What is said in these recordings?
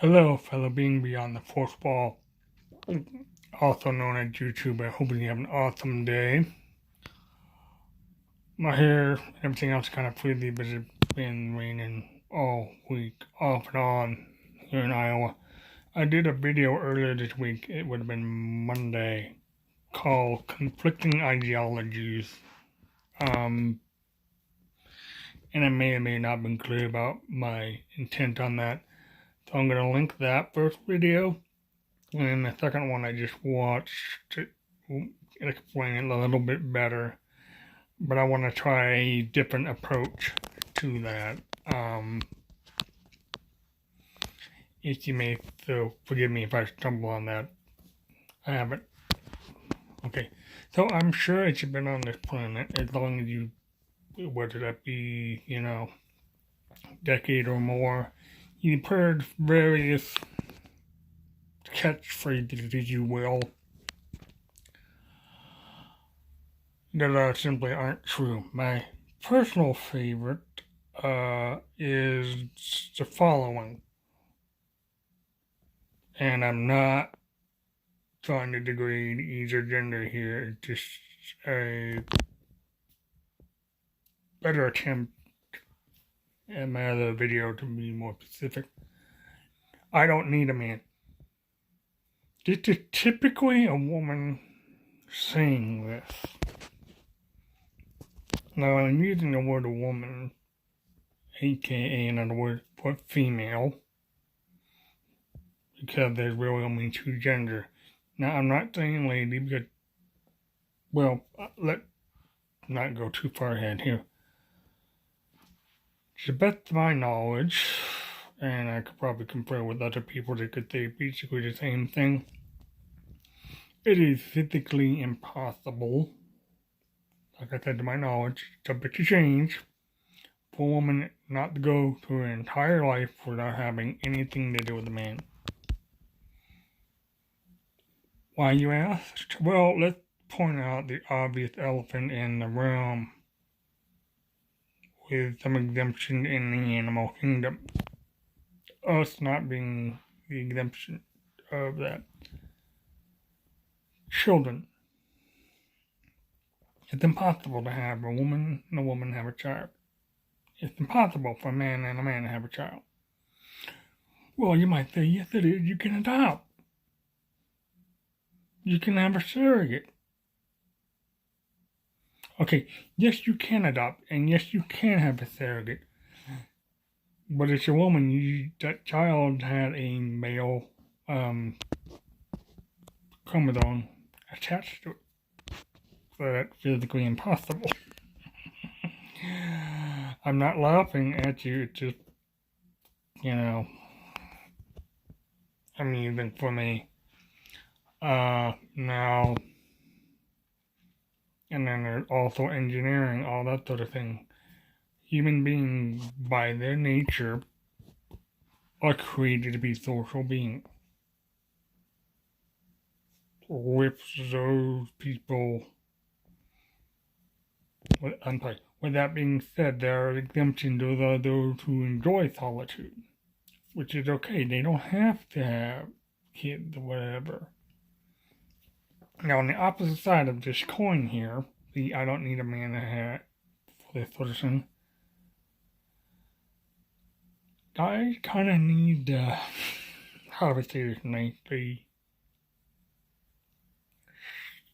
Hello, fellow being beyond the fourth wall, also known as YouTube. I hope you have an awesome day. My hair and everything else kind of frizzy, but it's been raining all week, off and on, here in Iowa. I did a video earlier this week, it would have been Monday, called Conflicting Ideologies. And I may or may not have been clear about my intent on that. So I'm going to link that first video. And then the second one I just watched to explain it a little bit better. But I want to try a different approach to that. If you may, so forgive me if I stumble on that. I haven't. Okay. So I'm sure that you've been on this planet as long as you, whether that be, decade or more, you've heard various catchphrases, if you will, that simply aren't true. My personal favorite is the following, and I'm not trying to degrade either gender here, it's just a better attempt in my other video to be more specific. I don't need a man. This is typically a woman saying this. Now, I'm using the word woman, aka another word for female, because there's really only two genders. Now, I'm not saying lady because, well, let's not go too far ahead here. To the best of my knowledge, and I could probably compare with other people that could say basically the same thing, it is physically impossible, like I said, to my knowledge, subject to change, for a woman not to go through her entire life without having anything to do with a man. Why, you asked? Well, let's point out the obvious elephant in the room, with some exemption in the animal kingdom. Us not being the exemption of that. Children. It's impossible to have a woman and a woman have a child. It's impossible for a man and a man to have a child. Well, you might say, yes it is, you can adopt. You can have a surrogate. Okay, yes you can adopt, and yes you can have a surrogate. But as a woman, that child had a male chromosome attached to it. So that's physically impossible. I'm not laughing at you, it's just, amusing for me. Now, and then there's also engineering, all that sort of thing. Human beings, by their nature, are created to be social beings. With those people, with that being said, there are exemptions. Those are those who enjoy solitude, which is okay. They don't have to have kids or whatever. Now, on the opposite side of this coin here, the I don't need a man to have for this person, guys kind of need to, how do I say this nicely,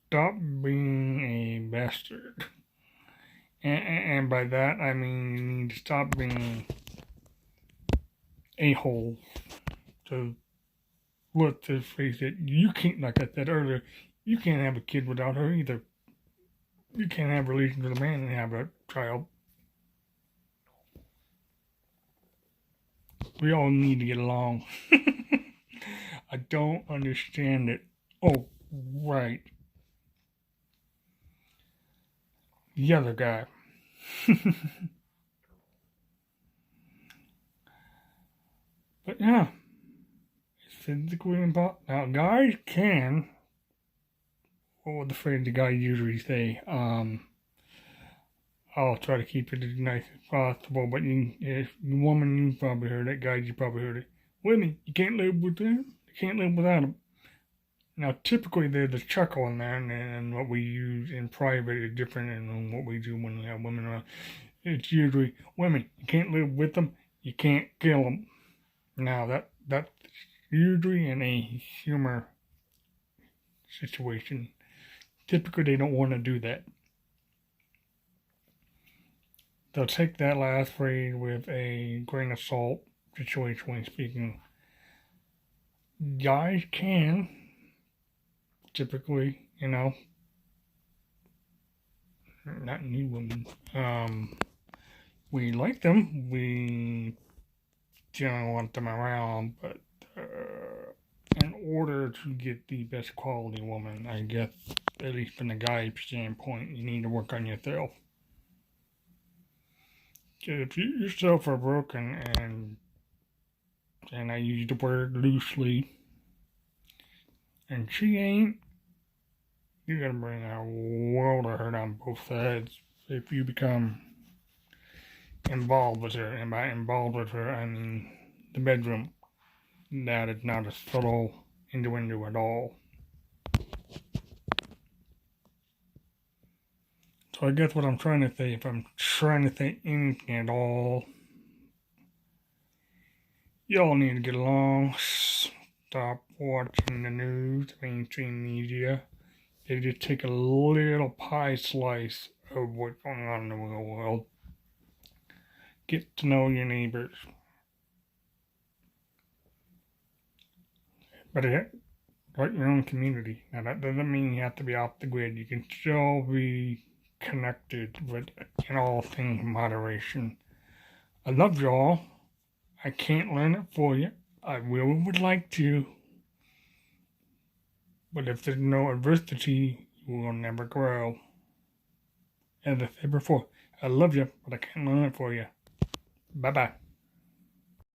stop being a bastard. And by that, I mean you need to stop being a-hole. So, let's just face it, you can't, like I said earlier, you can't have a kid without her either. You can't have relations with a man and have a child. We all need to get along. I don't understand it. Oh, right. The other guy. But yeah, it's physically impossible. Now, guys can, what would the phrase the guy usually say? I'll try to keep it as nice as possible, but if woman, you probably heard it. Guys, you probably heard it. women, you can't live with them, you can't live without them. Now, typically, there's a chuckle in there, and what we use in private is different than what we do when we have women around. It's usually women, you can't live with them, you can't kill them. Now, that's usually in a humor situation. Typically, they don't want to do that. They'll take that last phrase with a grain of salt, situationally speaking. Guys can, typically, not new women. We like them. We generally want them around, but in order to get the best quality woman, I guess, at least from the guy's standpoint, you need to work on yourself. If you yourself are broken, and I use the word loosely, and she ain't, you gotta bring a world of hurt on both sides if you become involved with her. And by involved with her, I mean the bedroom. That is not a subtle innuendo at all. So I guess what I'm trying to say, if I'm trying to say anything at all, y'all need to get along. Stop watching the news, mainstream media. They just take a little pie slice of what's going on in the real world. Get to know your neighbors. But like your own community. Now that doesn't mean you have to be off the grid. You can still be connected with in all things moderation. I love y'all. I can't learn it for you. I really would like to. But if there's no adversity, you will never grow. As I said before, I love you, but I can't learn it for you. Bye-bye.